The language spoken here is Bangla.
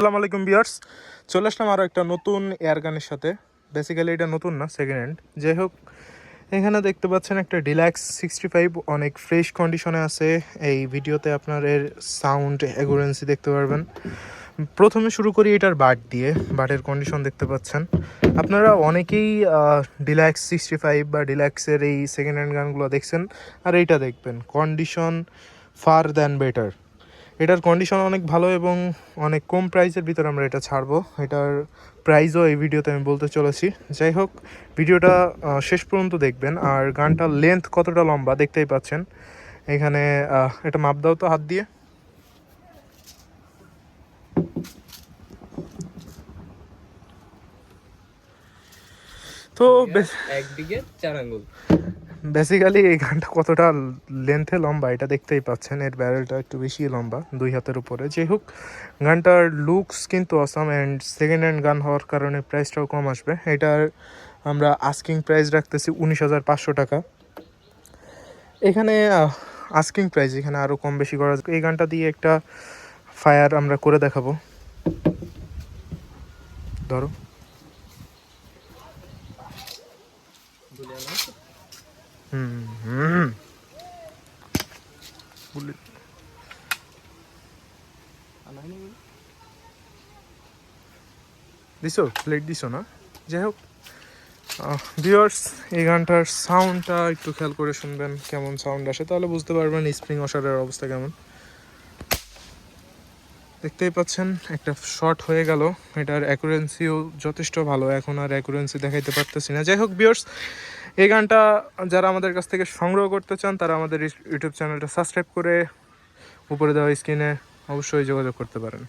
আসসালামু আলাইকুম ভিউয়ার্স, চলে আসলাম আরও একটা নতুন এয়ার গানের সাথে। বেসিক্যালি এটা নতুন না, সেকেন্ড হ্যান্ড। যাই হোক, এখানে দেখতে পাচ্ছেন একটা ডিলাক্স 65 অনেক ফ্রেশ কন্ডিশনে আছে। এই ভিডিওতে আপনার এর সাউন্ড অ্যাকুরেন্সি দেখতে পারবেন। প্রথমে শুরু করি এটার বাট দিয়ে। বাটের কন্ডিশন দেখতে পাচ্ছেন। আপনারা অনেকেই ডিলাক্স 65 বা ডিলাক্সের এই সেকেন্ড হ্যান্ড গানগুলো দেখছেন, আর এইটা দেখবেন, কন্ডিশন ফার দ্যান বেটার। এটার কন্ডিশন অনেক ভালো এবং অনেক কম প্রাইসের ভিতরে আমরা এটা ছাড়বো। এটার প্রাইসও এই ভিডিওতে আমি বলতে চলেছি। যাই হোক, ভিডিওটা শেষ পর্যন্ত দেখবেন। আর গানটার লেন্থ কতটা লম্বা দেখতেই পাচ্ছেন। এখানে এটা মাপ দাও তো হাত দিয়ে। তো একদিকে 4 আঙ্গুল। বেসিক্যালি এই গানটা কতটা লেন্থে লম্বা এটা দেখতেই পাচ্ছেন। এর ব্যারেলটা একটু বেশি লম্বা, 2 হাতের উপরে। যাই হোক, গানটার লুকস কিন্তু অসাম, অ্যান্ড সেকেন্ড হ্যান্ড গান হওয়ার কারণে প্রাইসটাও কম আসবে। এটার আমরা আস্কিং প্রাইস রাখতেছি 19,500 টাকা। এখানে আস্কিং প্রাইস, এখানে আরও কম বেশি করা যাবে। এই গানটা দিয়ে একটা ফায়ার আমরা করে দেখাবো। ধরো, দিছো প্লেট দিছো না? যাই হোক ভিউয়ার্স, এই গানটার সাউন্ডটা একটু খেয়াল করে শুনবেন, কেমন সাউন্ড আসে, তাহলে বুঝতে পারবেন স্প্রিং ওয়াশারের অবস্থা কেমন। দেখতেই পাচ্ছেন একটা শর্ট হয়ে গেল। এটার অ্যাকুরেন্সিও যথেষ্ট ভালো। এখন আর অ্যাকুরেন্সি দেখাইতে পারতেছি না। যাই হোক ভিউয়ার্স, এই গানটা যারা আমাদের কাছ থেকে সংগ্রহ করতে চান তারা আমাদের ইউটিউব চ্যানেলটা সাবস্ক্রাইব করে উপরে দেওয়া স্ক্রিনে অবশ্যই যোগাযোগ করতে পারেন।